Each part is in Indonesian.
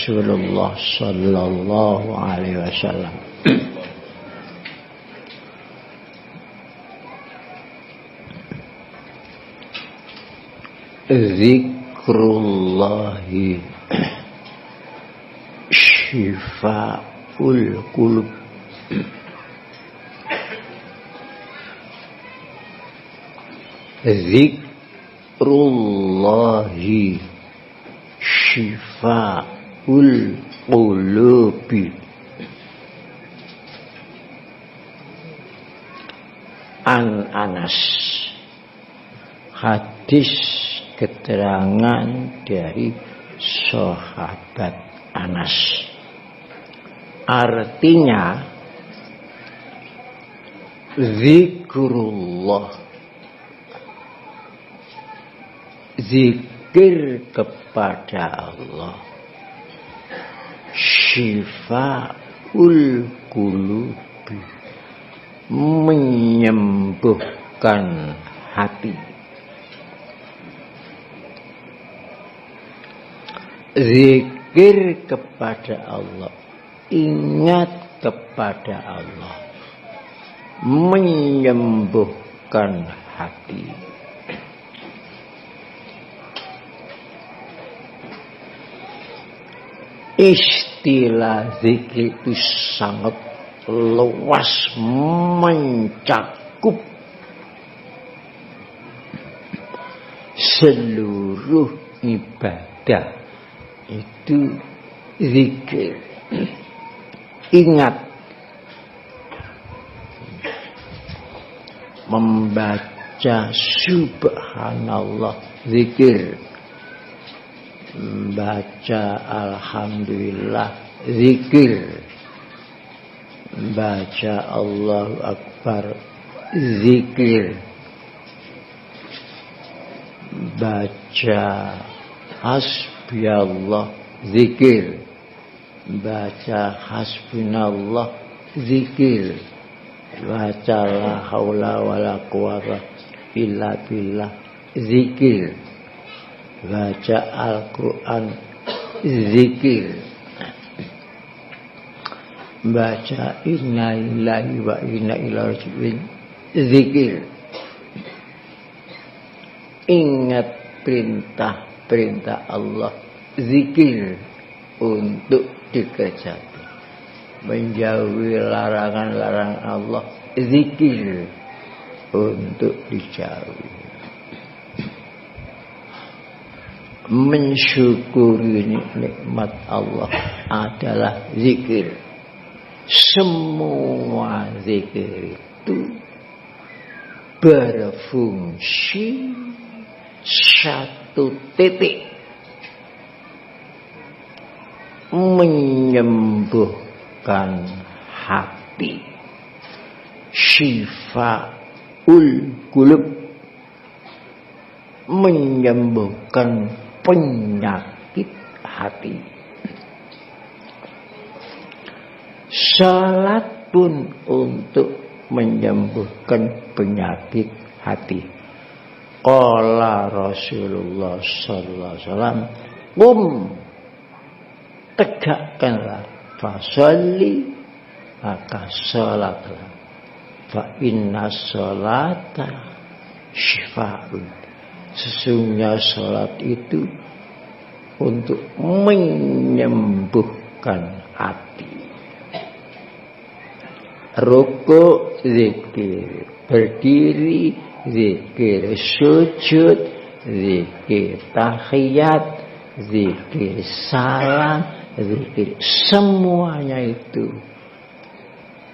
Rasulullah sallallahu alaihi wasallam. Zikrullahi syifaul qulub. Zikrullahi syifaul qulubi. An Anas, hadis keterangan dari sahabat Anas. Artinya zikrullah, zikir kepada Allah, syifaul qulubi, menyembuhkan hati. Zikir kepada Allah, ingat kepada Allah, menyembuhkan hati. Istilah zikir itu sangat luas, mencakup seluruh ibadah. Itu zikir. Ingat, membaca subhanallah zikir, membaca alhamdulillah zikir, membaca Allahu Akbar zikir, baca hasbiyallah zikir, baca hasbunallah zikir, baca la haula wala quwata illa billah zikir, baca Al-Quran zikir, baca inna lillahi wa inna ilaihi raji'un zikir. Ingat perintah Allah zikir untuk dikerjakan, menjauhi larangan-larangan Allah zikir untuk dijauhi, mensyukuri nikmat Allah adalah zikir. Semua zikir itu berfungsi satu titik, menyembuhkan hati, syifaul qulub, menyembuhkan penyakit hati. Salat pun untuk menyembuhkan penyakit hati. Qala Rasulullah sallallahu alaihi wasallam, qum, tegakkanlah, fasalli, maka salatlah, fa inna salata syifa'un, sesungguhnya salat itu untuk menyembuhkan hati. Rukuk zikir, berdiri zikir, sujud zikir, tahiyat zikir, salam zikir, semuanya itu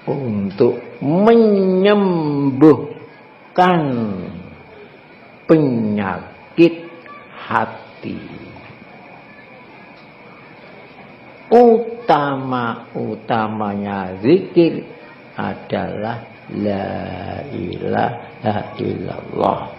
untuk menyembuhkan penyakit hati. Utamanya zikir adalah la ilaha illallah.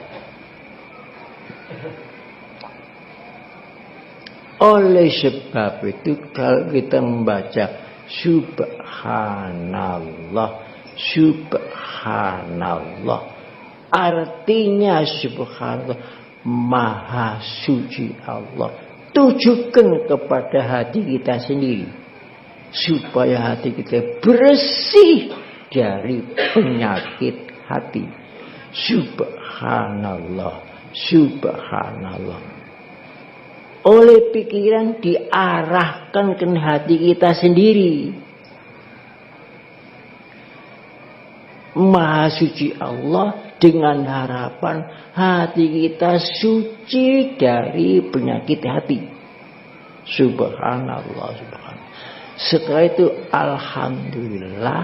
Oleh sebab itu kalau kita membaca subhanallah, subhanallah, artinya subhanallah, maha suci Allah, tujukan kepada hati kita sendiri supaya hati kita bersih dari penyakit hati. Subhanallah, subhanallah. Oleh pikiran diarahkan ke hati kita sendiri. Maha suci Allah dengan harapan hati kita suci dari penyakit hati. Subhanallah, subhanallah. Setelah itu alhamdulillah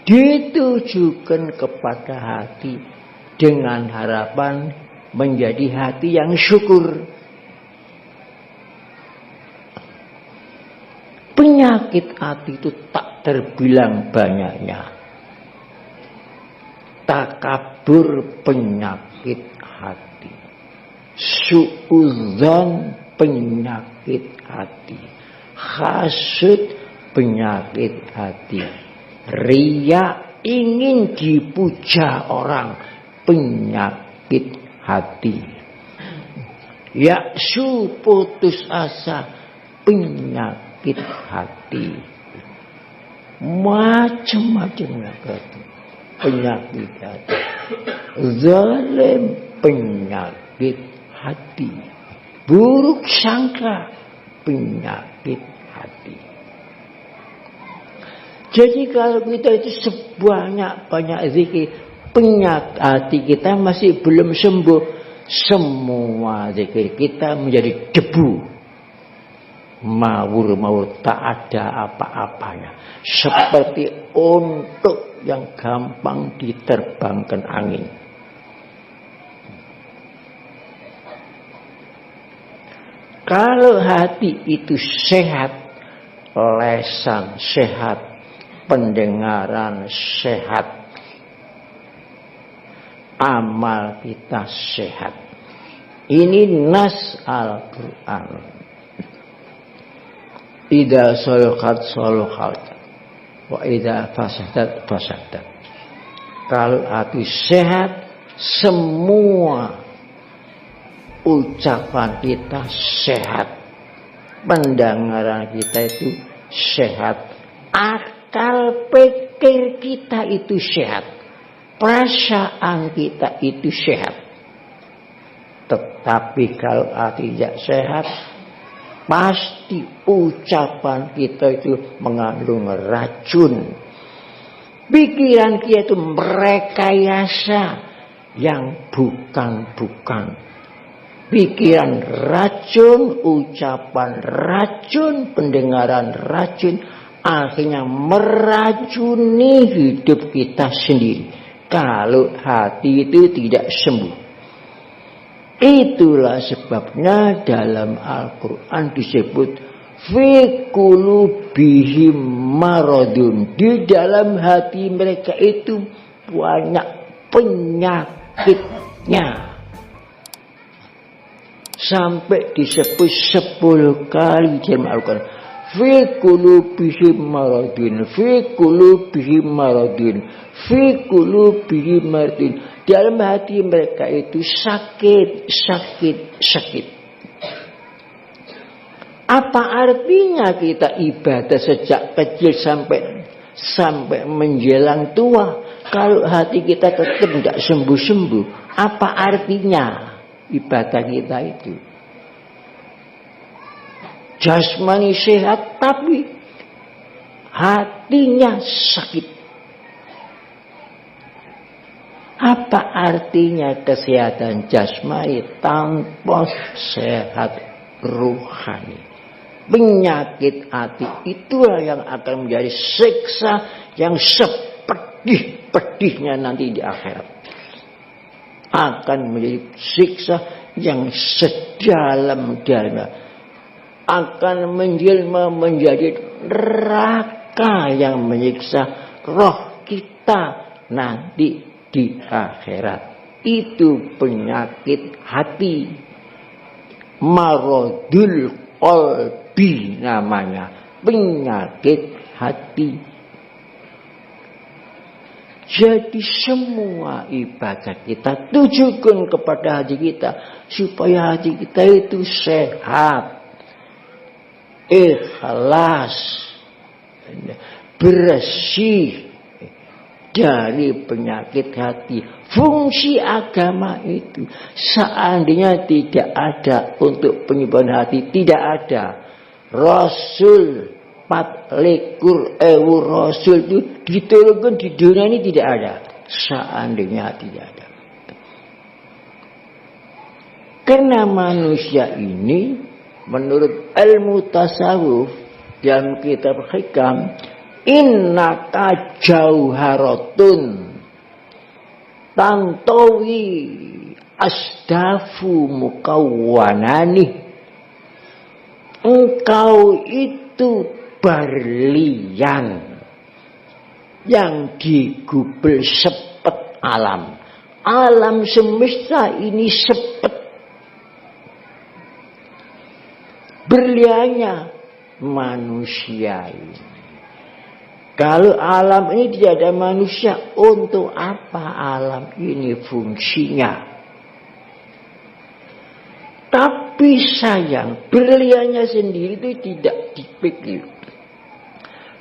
ditujukan kepada hati dengan harapan menjadi hati yang syukur. Penyakit hati itu tak terbilang banyaknya. Takabur penyakit hati, suudzon penyakit hati, hasud penyakit hati, riya ingin dipuja orang penyakit hati, yaksu putus asa penyakit hati, macam-macamnya penyakit hati, zalim penyakit hati, buruk sangka penyakit hati. Jadi kalau kita itu sebanyak-banyak zikir, penyakit hati kita masih belum sembuh. Semua zikir kita menjadi debu. Mawur-mawur tak ada apa-apanya. Seperti untuk yang gampang diterbangkan angin. Kalau hati itu sehat, lesan sehat, pendengaran sehat, amal kita sehat. Ini nas Al-Quran. Idza salahat salahat wa idza fasadat fasadat. Kalau hati sehat, semua ucapan kita sehat, pendengaran kita itu sehat, akal pikir kita itu sehat, perasaan kita itu sehat. Tetapi kalau hati tidak sehat, pasti ucapan kita itu mengandung racun. Pikiran kita itu merekayasa yang bukan-bukan. Pikiran racun, ucapan racun, pendengaran racun, akhirnya meracuni hidup kita sendiri. Kalau hati itu tidak sembuh. Itulah sebabnya dalam Al-Quran disebut fi qulubihim maradun. Di dalam hati mereka itu banyak penyakitnya. Sampai disebut 10 kali dalam Al-Quran. Fi qulubihim maradun, fi qulubihim maradun, fi qulubihim maradun. Dalam hati mereka itu sakit, sakit, sakit. Apa artinya kita ibadah sejak kecil sampai menjelang tua, kalau hati kita tetap tidak sembuh-sembuh? Apa artinya ibadah kita itu? Jasmani sehat tapi hatinya sakit. Apa artinya kesehatan jasmani tanpa sehat rohani? Penyakit hati itulah yang akan menjadi siksa yang sepedih-pedihnya nanti di akhirat. Akan menjadi siksa yang sedalam-dalamnya. Akan menjelma menjadi neraka yang menyiksa roh kita nanti di akhirat. Itu penyakit hati, maradul qalbi namanya, penyakit hati. Jadi semua ibadah kita tujukan kepada hati kita supaya hati kita itu sehat, ikhlas, bersih dari penyakit hati. Fungsi agama itu seandainya tidak ada untuk penyembuhan hati, tidak ada. Rasul 24.000 Rasul itu diturunkan di dunia ini tidak ada. Seandainya tidak ada. Karena manusia ini menurut ilmu tasawuf dalam kitab Hikam, innaka jauharatun tantawi asdafu mukawwanani. Engkau itu berlian yang digubel sepet alam. Alam semesta ini sepet. Berliannya manusia ini. Kalau alam ini tidak ada manusia, untuk apa alam ini fungsinya? Tapi sayang, berliannya sendiri itu tidak dipikir.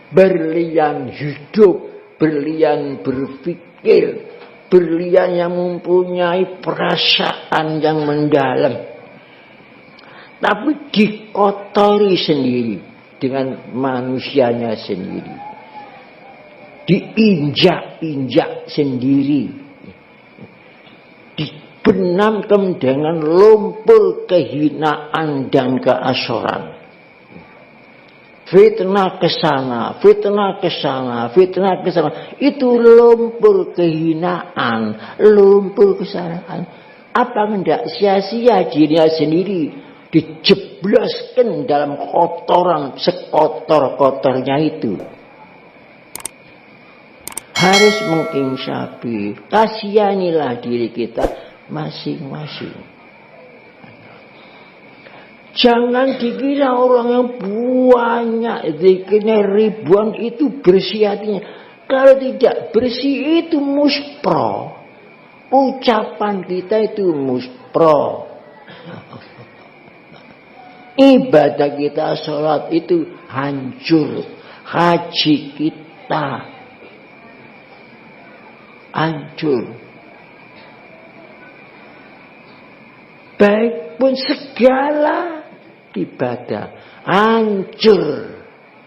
Berlian hidup, berlian berpikir, berlian yang mempunyai perasaan yang mendalam. Tapi dikotori sendiri dengan manusianya sendiri. Diinjak-injak sendiri. Dibenamkan dengan lumpur kehinaan dan keasoran. Fitnah ke sana, fitnah ke sana, fitnah ke sana. Itu lumpur kehinaan, lumpur kesalahan. Apa hendak sia-sia dirinya sendiri dijebloskan dalam kotoran sekotor-kotornya itu. Harus menginsafi, kasihanilah diri kita masing-masing. Jangan dikira orang yang banyak zikirnya ribuan itu bersih hatinya. Kalau tidak bersih itu muspro. Ucapan kita itu muspro. Ibadah kita, sholat itu hancur. Haji kita hancur. Baik pun segala ibadah hancur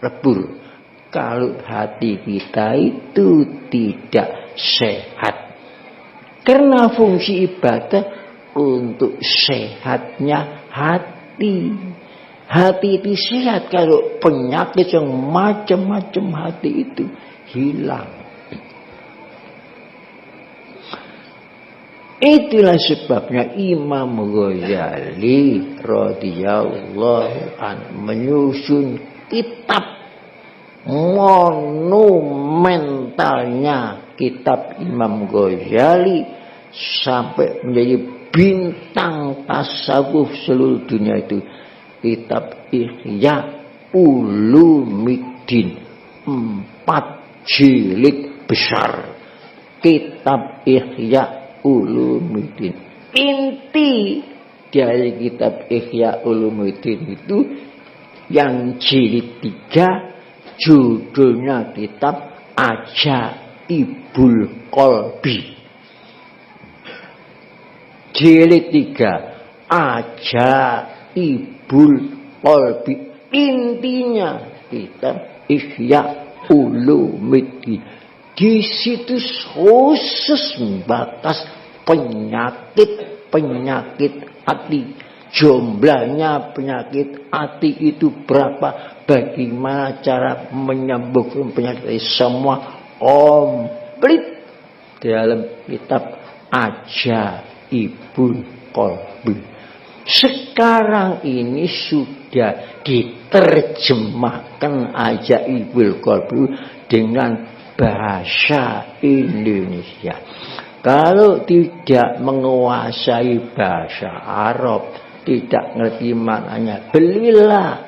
lebur kalau hati kita itu tidak sehat. Karena fungsi ibadah untuk sehatnya hati. Hati itu sehat kalau penyakit yang macam-macam hati itu hilang. Itulah sebabnya Imam Ghazali radhiyallahu anhu menyusun kitab monumentalnya, kitab Imam Ghazali sampai menjadi bintang tasawuf seluruh dunia itu, kitab Ihya Ulumuddin, 4 jilid besar. Kitab Ihya Ulumuddin. Inti dari kitab Ihya Ulumuddin itu yang jilid 3, judulnya kitab Ajaibul Qalbi. Jilid 3, Ajaibul Qalbi. Intinya kitab Ihya Ulumuddin. Di situ khusus membahas penyakit hati. Jumlahnya penyakit hati itu berapa? Bagaimana cara menyembuhkan penyakit semua komplit dalam kitab Ajaibul Qalbi. Sekarang ini sudah diterjemahkan Ajaibul Qalbi dengan bahasa Indonesia. Kalau tidak menguasai bahasa Arab, tidak ngerti maknanya, belilah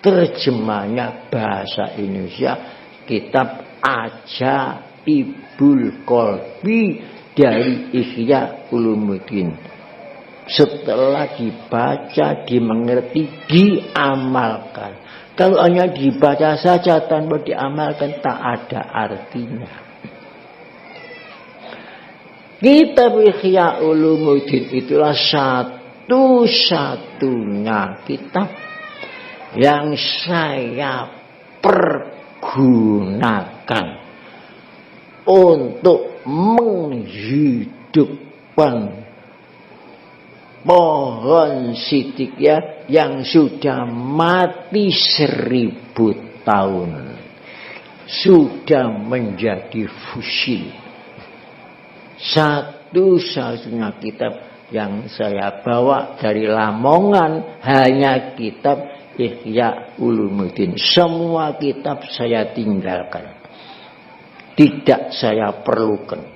terjemahnya bahasa Indonesia, kitab Ajaibul Qalbi dari Ihya Ulumuddin. Setelah dibaca, dimengerti, diamalkan. Kalau hanya dibaca saja tanpa diamalkan, tak ada artinya. Kitab Ihya Ulumuddin itulah satu-satunya kitab yang saya pergunakan untuk menghidupkan pohon Siddiqiyah yang sudah mati 1000 tahun, sudah menjadi fosil. Satu-satunya kitab yang saya bawa dari Lamongan hanya kitab Ihya Ulumuddin. Semua kitab saya tinggalkan, tidak saya perlukan.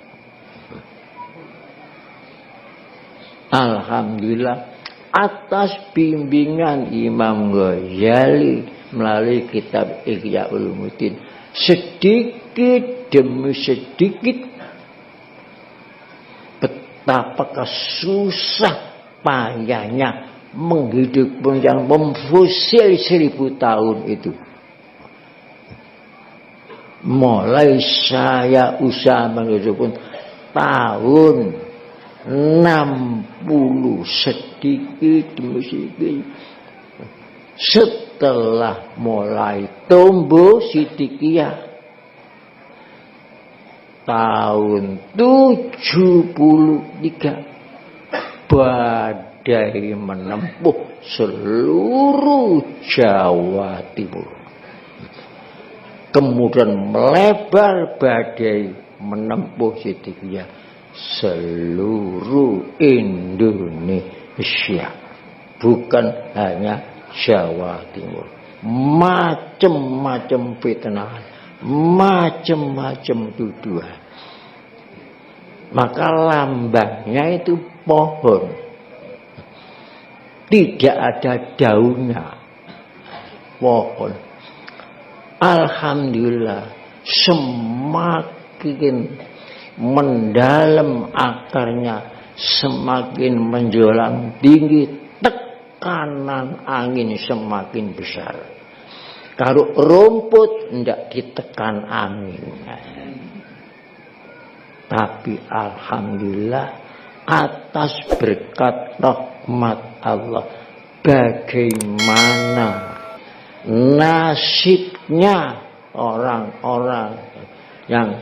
Alhamdulillah atas bimbingan Imam Ghazali melalui kitab Ihya Ulumuddin, sedikit demi sedikit betapa susah payahnya menghidupkan yang memfosil 1000 tahun itu. Mulai saya usaha menghidupkan tahun 60 sedikit demi sedikit. Setelah mulai tumbuh Siddiqiyah tahun 73, badai menempuh seluruh Jawa Timur. Kemudian melebar badai menempuh Siddiqiyah seluruh Indonesia, bukan hanya Jawa Timur. Macam-macam fitnah, macam-macam tuduhan. Maka lambangnya itu pohon, tidak ada daunnya, pohon. Alhamdulillah semakin mendalam akarnya, semakin menjulang tinggi, tekanan angin semakin besar. Kalau rumput tidak ditekan angin. Tapi alhamdulillah atas berkat rahmat Allah, bagaimana nasibnya orang-orang yang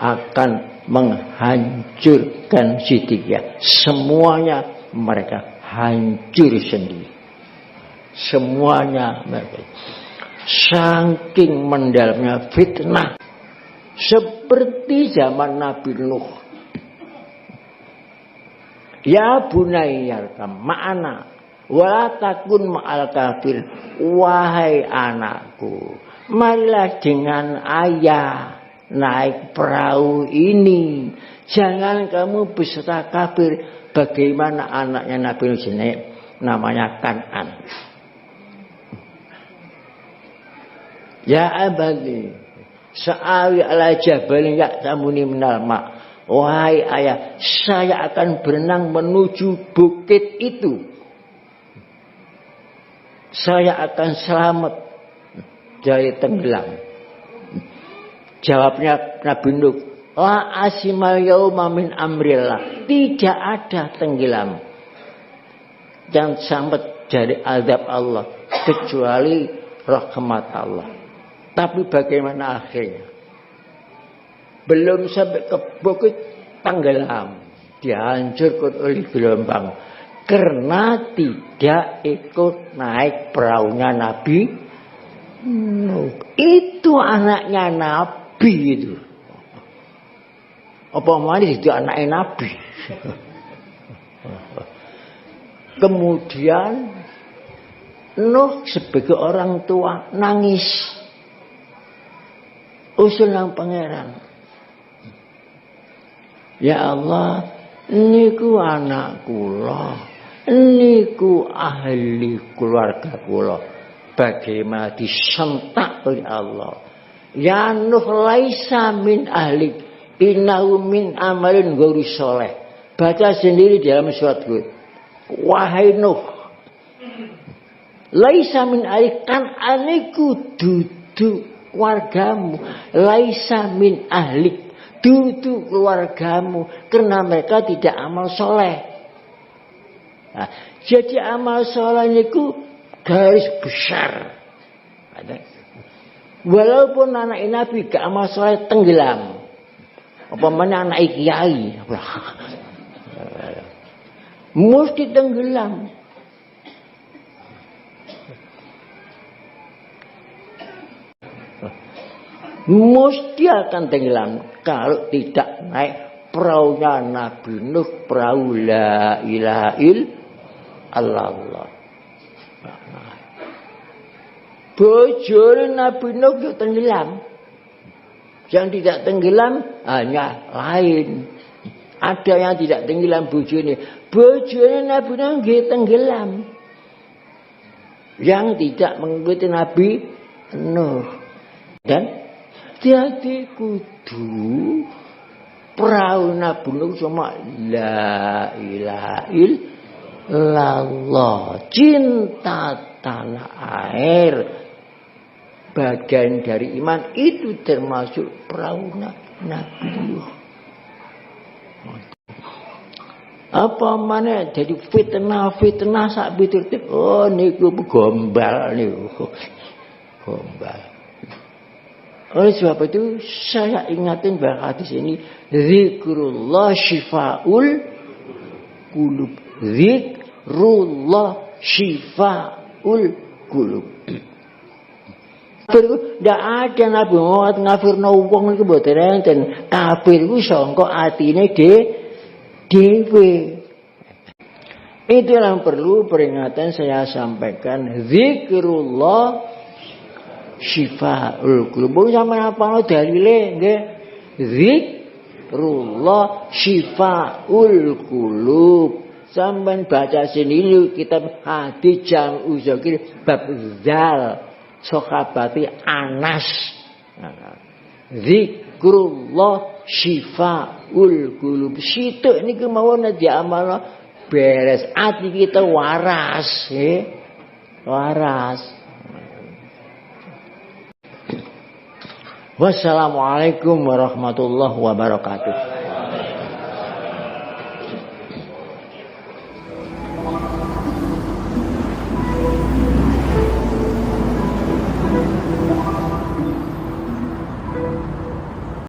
akan menghancurkan Siddiqiyah. Semuanya mereka hancur sendiri. Semuanya mereka. Saking mendalamnya fitnah. Seperti zaman Nabi Nuh. Ya bunayya ma'ana wala takun ma'al kafir. Wahai anakku, marilah dengan ayah naik perahu ini. Jangan kamu beserta kafir. Bagaimana anaknya Nabi Nuh namanya Kan'an. Ya abadi sa'awi ala jabalin ya'tamuni minal ma'. Wahai ayah, saya akan berenang menuju bukit itu. Saya akan selamat dari tenggelam. Jawabnya Nabi Nuh, la asimal yauma min amrillah. Tidak ada tenggelam yang selamat dari azab Allah kecuali rahmat Allah. Tapi bagaimana akhirnya? Belum sampai ke bukit tenggelam, dihancurkan oleh gelombang karena tidak ikut naik perahunya Nabi Nuh. Itu anaknya Nabi itu. Apa manis itu anaknya Nabi. Kemudian Nuh sebagai orang tua nangis. Usul nang pangeran. Ya Allah, niku anak kula, niku ahli keluarga kula. Bagaimana disentak oleh Allah Ya Nuh laisa min ahlik, innahu min amalin ghairi sholeh. Baca sendiri di dalam surat Hud. Wahai Nuh, laisa min ahlik, kan aniku dudu wargamu. Laisa min ahlik, dudu keluargamu, karena mereka tidak amal soleh. Nah, jadi amal soleh itu garis besar. Walaupun anak Nabi gak amal soleh tenggelam, apa mana anak kiai, mesti tenggelam. Mesti akan tenggelam kalau tidak naik perahunya Nabi Nuh, perahu la ilaha illallah. Bojone Nabi Nuh itu tenggelam. Yang tidak tenggelam hanya lain. Ada yang tidak tenggelam bojone. Bojone Nabi Nuh itu tenggelam. Yang tidak mengikuti Nabi Nuh. Dan jadi kudu perahu Nabi Nuh cuma la ilaha illallah. Cinta tanah air bagian dari iman, itu termasuk perahu Nabi Nuh. Apa mana jadi fitnah sak piturut. Oh niku gombal niku. Gombal. Oleh sebab itu saya ingatin bahwa hadis ini zikrullah syifaul qulub. Zikrullah syifaul qulub. Kafir ndak ada Nabi Muhammad ngafirno wong iku mboten enten. Kafir iku sangka atine dhewe. Itu yang perlu peringatan saya sampaikan. Zikrullah syifaul qulub. Sampeyan apa dalile nggih? Zikrullah syifaul qulub. Sampeyan baca sendiri kitab hadis Jam'u Zakir bab zal sahabati Anas. Zikrullah syifaul qulub. Situk niku mawon diamalno beres ati kita waras, waras. Wassalamualaikum warahmatullahi wabarakatuh.